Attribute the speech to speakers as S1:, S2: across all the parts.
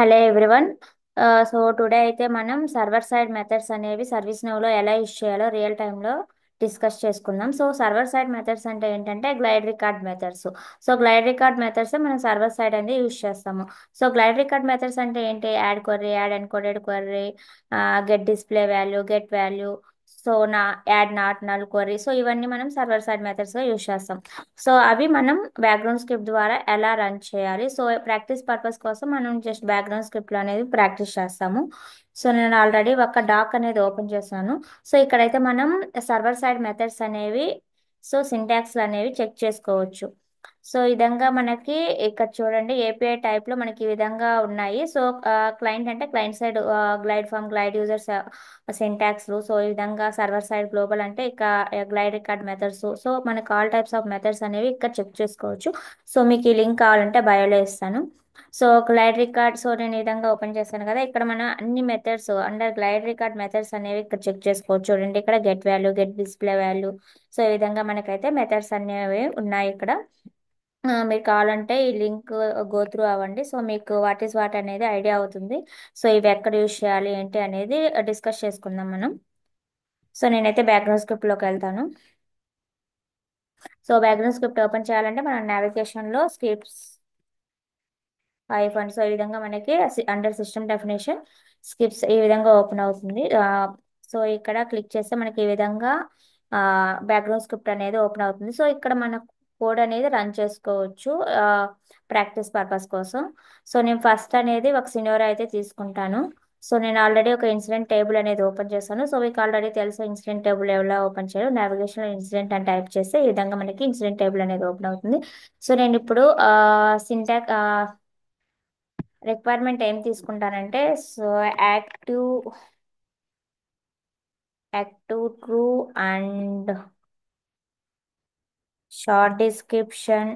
S1: Hello everyone. So today అయితే మనం server side methods అనేవి సర్వీస్ నోలో ఎలా యూజ్ చేయాలో రియల్ టైంలో డిస్కస్ చేసుకుందాం. సో సర్వర్ సైడ్ మెథడ్స్ అంటే ఏంటంటే glide record methods. So glide record methods మనం సర్వర్ సైడ్ అనేది యూజ్ చేస్తాము. సో గ్లైడ్ రికార్డ్ మెథడ్స్ అంటే ఏంటి? Add query, add encoded query, get display value, get value, so add not null query. So ఇవన్నీ మనం server side మెథడ్స్గా use చేస్తాం. So అవి మనం బ్యాక్గ్రౌండ్ స్క్రిప్ట్ ద్వారా ఎలా రన్ చేయాలి. సో ప్రాక్టీస్ పర్పస్ కోసం మనం జస్ట్ బ్యాక్గ్రౌండ్ స్క్రిప్ట్ అనేది ప్రాక్టీస్ చేస్తాము. సో నేను ఆల్రెడీ ఒక డాక్ అనేది ఓపెన్ చేశాను. సో ఇక్కడైతే మనం సర్వర్ సైడ్ మెథడ్స్ అనేవి, సో సింటాక్స్లు అనేవి చెక్ చేసుకోవచ్చు. సో ఈ విధంగా మనకి ఇక్కడ చూడండి, ఏపీఐ టైప్లో మనకి ఈ విధంగా ఉన్నాయి. సో క్లయింట్ అంటే client side glide form, glide users సింటాక్స్లు. సో ఈ విధంగా సర్వర్ సైడ్ గ్లోబల్ అంటే ఇక గ్లైడ్ రికార్డ్ మెథడ్స్. సో మనకి ఆల్ టైప్స్ ఆఫ్ మెథడ్స్ అనేవి ఇక్కడ చెక్ చేసుకోవచ్చు. సో మీకు ఈ లింక్ కావాలంటే బయోలో ఇస్తాను. సో గ్లైడ్ రికార్డ్, సో నేను ఈ విధంగా ఓపెన్ చేశాను కదా, ఇక్కడ మనం అన్ని methods under glide record methods అనేవి ఇక్కడ చెక్ చేసుకోవచ్చు. చూడండి, ఇక్కడ get value, get display value. So ఈ విధంగా మనకైతే మెథడ్స్ అనేవి ఉన్నాయి ఇక్కడ. మీరు కావాలంటే ఈ లింక్ గో త్రూ అవ్వండి. సో మీకు వాట్ ఈస్ వాట్ అనేది ఐడియా అవుతుంది. సో ఇవి ఎక్కడ యూజ్ చేయాలి ఏంటి అనేది డిస్కస్ చేసుకుందాం మనం. సో నేనైతే బ్యాక్గ్రౌండ్ స్క్రిప్ట్లోకి వెళ్తాను. సో బ్యాక్గ్రౌండ్ స్క్రిప్ట్ ఓపెన్ చేయాలంటే మనం నావిగేషన్లో స్క్రిప్ట్స్ సో ఈ విధంగా మనకి అండర్ సిస్టమ్ డెఫినేషన్ స్క్రిప్ట్స్ ఈ విధంగా ఓపెన్ అవుతుంది. సో ఇక్కడ క్లిక్ చేస్తే మనకి ఈ విధంగా బ్యాక్గ్రౌండ్ స్క్రిప్ట్ అనేది ఓపెన్ అవుతుంది. సో ఇక్కడ మన కోడ్ అనేది రన్ చేసుకోవచ్చు ప్రాక్టీస్ పర్పస్ కోసం. సో నేను ఫస్ట్ అనేది ఒక సినారియో అయితే తీసుకుంటాను. సో నేను ఆల్రెడీ ఒక ఇన్సిడెంట్ టేబుల్ అనేది ఓపెన్ చేశాను. సో మీకు ఆల్రెడీ తెలుసు ఇన్సిడెంట్ టేబుల్ ఎలా ఓపెన్ చేయాలో. నావిగేషన్ ఇన్సిడెంట్ అని టైప్ చేస్తే ఈ విధంగా మనకి ఇన్సిడెంట్ టేబుల్ అనేది ఓపెన్ అవుతుంది. సో నేను ఇప్పుడు సింటాక్ రిక్వైర్మెంట్ ఏం తీసుకుంటానంటే, so active active true and short description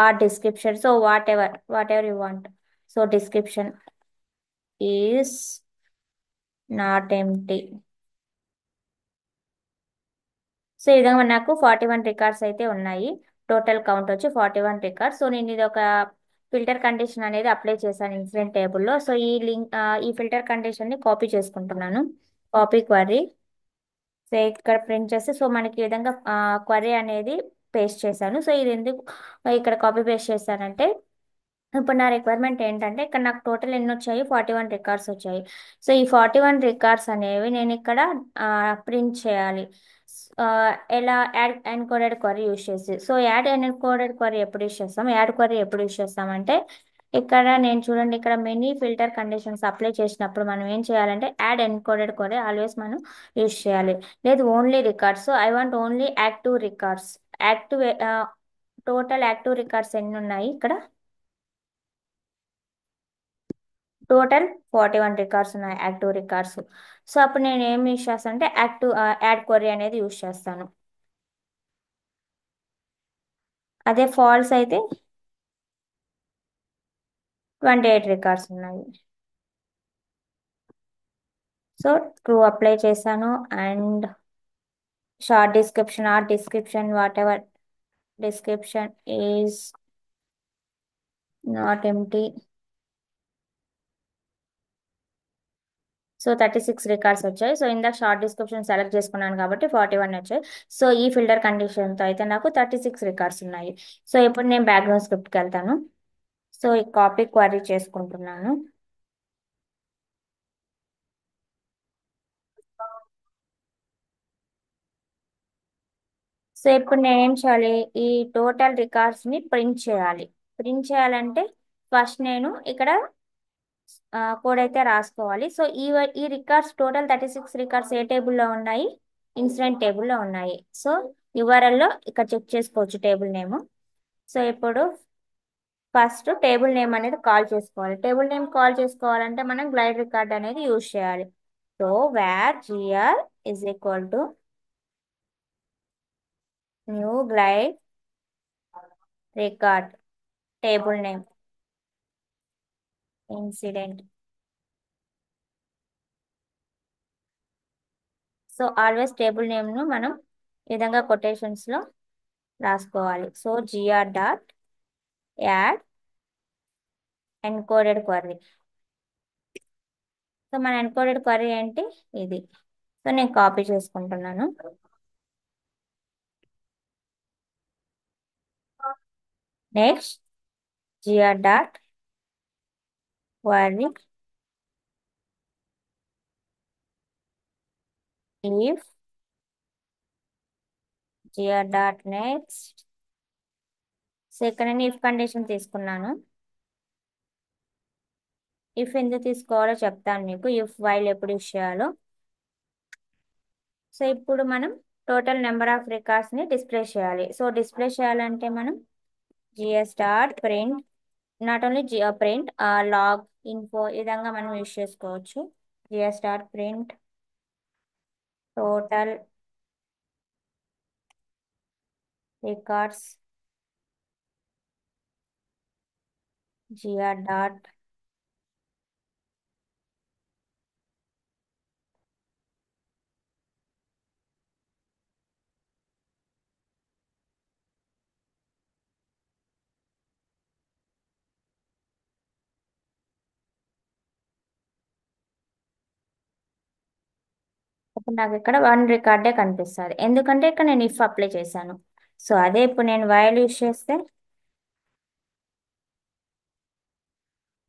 S1: or description. So whatever you want. So description is not empty. సో ఈ విధంగా నాకు 41 రికార్డ్స్ అయితే ఉన్నాయి. టోటల్ కౌంట్ వచ్చి 41 రికార్డ్స్. సో నేను ఇది ఒక ఫిల్టర్ కండిషన్ అనేది అప్లై చేశాను ఇన్సిడెంట్ టేబుల్లో. సో ఈ ఫిల్టర్ కండిషన్ని కాపీ చేసుకుంటున్నాను. Copy query. సో ఇక్కడ ప్రింట్ చేస్తే సో మనకి ఈ విధంగా క్వరీ అనేది పేస్ట్ చేశాను. సో ఇది ఎందుకు ఇక్కడ కాపీ పేస్ట్ చేశానంటే, ఇప్పుడు నా రిక్వైర్మెంట్ ఏంటంటే ఇక్కడ నాకు టోటల్ ఎన్ని వచ్చాయి? 41 రికార్డ్స్ వచ్చాయి. సో ఈ 41 రికార్డ్స్ అనేవి నేను ఇక్కడ ప్రింట్ చేయాలి. ఆ, ఎలా? యాడ్ ఎన్కోడెడ్ క్వరీ యూస్ చేసి. సో యాడ్ ఎన్కోడెడ్ క్వరీ ఎప్పుడు యూస్ చేస్తాం? యాడ్ క్వరీ ఎప్పుడు యూస్ చేస్తామంటే, ఇక్కడ నేను చూడండి, ఇక్కడ మెనీ ఫిల్టర్ కండిషన్స్ అప్లై చేసినప్పుడు మనం ఏం చేయాలంటే యాడ్ ఎన్కోడెడ్ క్వరీ ఆల్వేస్ మనం యూస్ చేయాలి. లేదు only records, I want only active records. Active total active records ఎన్ని ఉన్నాయి ఇక్కడ? టోటల్ 41 రికార్డ్స్ ఉన్నాయి, యాక్టివ్ రికార్డ్స్. సో అప్పుడు నేను ఏం యూస్ చేస్తాను అంటే యాడ్ క్వరీ అనేది యూస్ చేస్తాను. అదే ఫాల్స్ అయితే 28 రికార్డ్స్ ఉన్నాయి. సో ట్రూ అప్లై చేశాను. And short description or description whatever description is not empty. So 36 records వచ్చాయి. సో ఇందాక షార్ట్ డిస్క్రిప్షన్ సెలెక్ట్ చేసుకున్నాను కాబట్టి 41 వచ్చాయి. సో ఈ ఫిల్టర్ కండిషన్తో అయితే నాకు 36 రికార్డ్స్ ఉన్నాయి. సో ఇప్పుడు నేను బ్యాక్గ్రౌండ్ స్క్రిప్ట్కి వెళ్తాను. సో ఈ కాపీ క్వరీ చేసుకుంటున్నాను. సో ఇప్పుడు నేనేం చేయాలి? ఈ టోటల్ రికార్డ్స్ని ప్రింట్ చేయాలి. ప్రింట్ చేయాలంటే ఫస్ట్ నేను ఇక్కడ కోడ్ అయితే రాసుకోవాలి. సో ఈ రికార్డ్స్ టోటల్ 36 రికార్డ్స్ ఏ టేబుల్లో ఉన్నాయి? ఇన్సిడెంట్ టేబుల్లో ఉన్నాయి. సో యూఆర్ఎల్లో ఇక్కడ చెక్ చేసుకోవచ్చు టేబుల్ నేమ్. సో ఇప్పుడు ఫస్ట్ టేబుల్ నేమ్ అనేది కాల్ చేసుకోవాలి. టేబుల్ నేమ్ కాల్ చేసుకోవాలంటే మనం గ్లైడ్ రికార్డ్ అనేది యూజ్ చేయాలి. So var GR is equal to new glide record table name incident. So always table నేమ్ను మనం ఈ విధంగా కొటేషన్స్లో రాసుకోవాలి. So GR dot add encoded query. So మన ఎన్కోడెడ్ క్వరీ ఏంటి? ఇది. సో నేను కాపీ చేసుకుంటున్నాను. Next GR dot query if GR dot next. So ఇక్కడ నేను ఇఫ్ కండిషన్ తీసుకున్నాను. ఇఫ్ ఎందుకు తీసుకోవాలో చెప్తాను మీకు, ఇఫ్ వైల్ ఎప్పుడు యూస్ చేయాలో. సో ఇప్పుడు మనం టోటల్ నెంబర్ ఆఫ్ రికార్డ్స్ని డిస్ప్లే చేయాలి. సో డిస్ప్లే చేయాలంటే మనం GS dot print, not only print, log info ఈ విధంగా మనం యూస్ చేసుకోవచ్చు. GS dot print total records GR dot ఇప్పుడు నాకు ఇక్కడ వన్ రికార్డే కనిపిస్తుంది, ఎందుకంటే ఇక్కడ నేను ఇఫ్ అప్లై చేశాను. సో అదే ఇప్పుడు నేను వైల్ యూస్ చేస్తే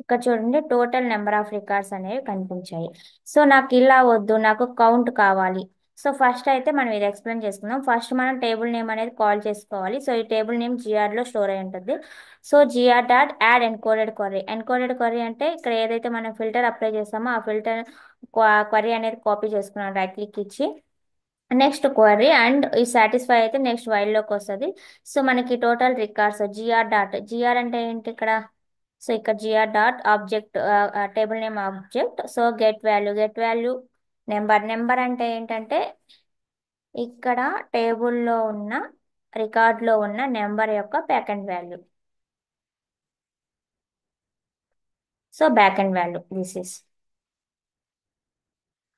S1: ఇక్కడ చూడండి టోటల్ నెంబర్ ఆఫ్ రికార్డ్స్ అనేవి కనిపించాయి. సో నాకు ఇలా వద్దు, నాకు కౌంట్ కావాలి. సో ఫస్ట్ అయితే మనం ఇది ఎక్స్ప్లెయిన్ చేసుకుందాం. ఫస్ట్ మనం టేబుల్ నేమ్ అనేది కాల్ చేసుకోవాలి. సో ఈ టేబుల్ నేమ్ జిఆర్లో స్టోర్ అయి ఉంటుంది. So GR dot add encoded query. Encoded query అంటే ఇక్కడ ఏదైతే మనం ఫిల్టర్ అప్లై చేస్తామో ఆ ఫిల్టర్ క్వరీ అనేది కాపీ చేసుకున్నాం రైట్ క్లిక్ ఇచ్చి. నెక్స్ట్ క్వరీ అండ్ ఈ సాటిస్ఫై అయితే నెక్స్ట్ వైల్లోకి వస్తుంది. సో మనకి total records GR dot, GR అంటే ఏంటి ఇక్కడ? సో ఇక్కడ GR dot object, table name object. So get value number. Number అంటే ఏంటంటే ఇక్కడ టేబుల్లో ఉన్న రికార్డ్లో ఉన్న నెంబర్ యొక్క back and value. So back and value this is.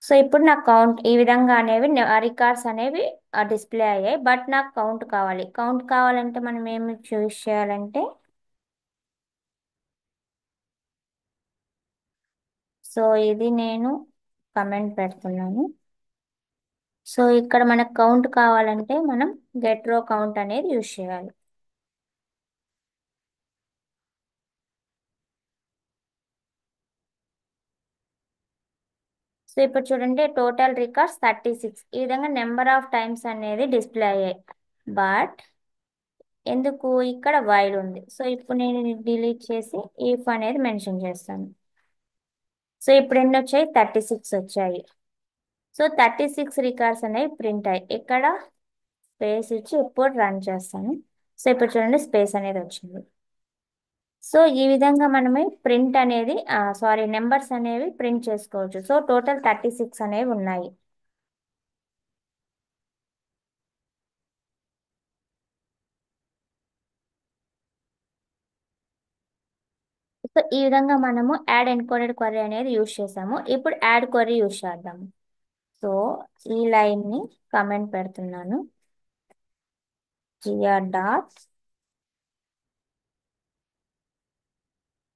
S1: So ఇప్పుడు నాకు కౌంట్ ఈ విధంగా అనేవి రికార్డ్స్ అనేవి డిస్ప్లే అయ్యాయి. బట్ నాకు కౌంట్ కావాలి. కౌంట్ కావాలంటే మనం ఏమి చూస్ చేయాలంటే, సో ఇది నేను కమెంట్ పెడుతున్నాను. సో ఇక్కడ మనకు కౌంట్ కావాలంటే మనం గెట్ రో కౌంట్ అనేది యూజ్ చేయాలి. సో ఇప్పుడు చూడండి టోటల్ రికార్డ్స్ 36. ఈ విధంగా నెంబర్ ఆఫ్ టైమ్స్ అనేది డిస్ప్లే అయ్యాయి. బట్ ఎందుకు ఇక్కడ వైల్ ఉంది. సో ఇప్పుడు నేను డిలీట్ చేసి ఇఫ్ అనేది మెన్షన్ చేస్తాను. సో ఇప్పుడు ఎన్ని వచ్చాయి? 36 వచ్చాయి. సో 36 రికార్డ్స్ అనేవి ప్రింట్ అయ్యాయి. ఇక్కడ స్పేస్ ఇచ్చి ఇప్పుడు రన్ చేస్తాను. సో ఇప్పుడు చూడండి స్పేస్ అనేది వచ్చింది. సో ఈ విధంగా మనమే ప్రింట్ అనేది సారీ నెంబర్స్ అనేవి ప్రింట్ చేసుకోవచ్చు. సో టోటల్ 36 అనేవి ఉన్నాయి. సో ఈ విధంగా మనము యాడ్ ఎన్కోడెడ్ క్వరీ అనేది యూజ్ చేసాము. ఇప్పుడు యాడ్ క్వరీ యూజ్ చేద్దాము. సో ఈ లైన్ని కమెంట్ పెడుతున్నాను. GR dot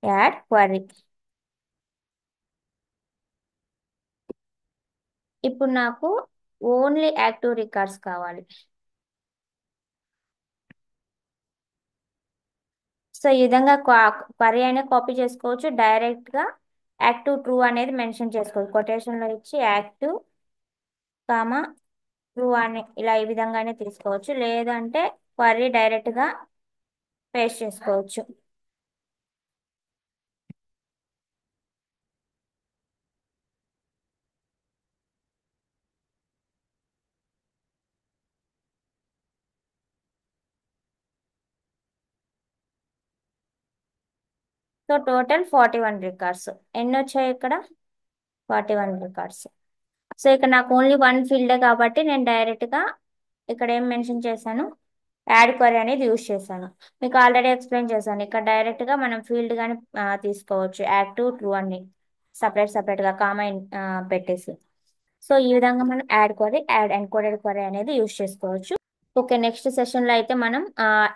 S1: add query. ఇప్పుడు నాకు ఓన్లీ యాక్టివ్ రికార్డ్స్ కావాలి. సో ఈ విధంగా క్వరీ అనేది కాపీ చేసుకోవచ్చు. డైరెక్ట్గా యాక్టివ్ ట్రూ అనేది మెన్షన్ చేసుకోవచ్చు. కొటేషన్లో ఇచ్చి యాక్టివ్ కామా ట్రూ అని ఇలా ఈ విధంగానే తీసుకోవచ్చు. లేదంటే క్వరీ డైరెక్ట్గా పేస్ట్ చేసుకోవచ్చు. So total 41 records. ఎన్ని వచ్చాయి ఇక్కడ? 41 రికార్డ్స్. సో ఇక్కడ నాకు ఓన్లీ వన్ ఫీల్డే కాబట్టి నేను డైరెక్ట్గా ఇక్కడ ఏం మెన్షన్ చేశాను? యాడ్ క్వరీ అనేది యూజ్ చేశాను. మీకు ఆల్రెడీ ఎక్స్ప్లెయిన్ చేశాను. ఇక్కడ డైరెక్ట్గా మనం ఫీల్డ్ కానీ తీసుకోవచ్చు. యాక్టివ్ ట్రూ అని సపరేట్గా కామా పెట్టేసి. సో ఈ విధంగా మనం యాడ్ ఎన్కోడెడ్ క్వరీ అనేది యూజ్ చేసుకోవచ్చు. ఓకే, నెక్స్ట్ సెషన్లో అయితే మనం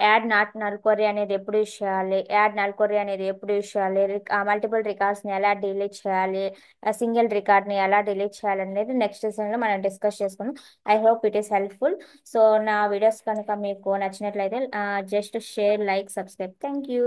S1: యాడ్ నాట్ నల్ క్వరీ అనేది ఎప్పుడు యూస్ చేయాలి, యాడ్ నల్ క్వరీ అనేది ఎప్పుడు యూస్ చేయాలి, మల్టిపుల్ రికార్డ్స్ని ఎలా డిలీట్ చేయాలి, సింగిల్ రికార్డ్ని ఎలా డిలీట్ చేయాలి అనేది నెక్స్ట్ సెషన్లో మనం డిస్కస్ చేసుకుందాం. I hope it is helpful. So నా వీడియోస్ కనుక మీకు నచ్చినట్లయితే just share, like, subscribe. Thank you.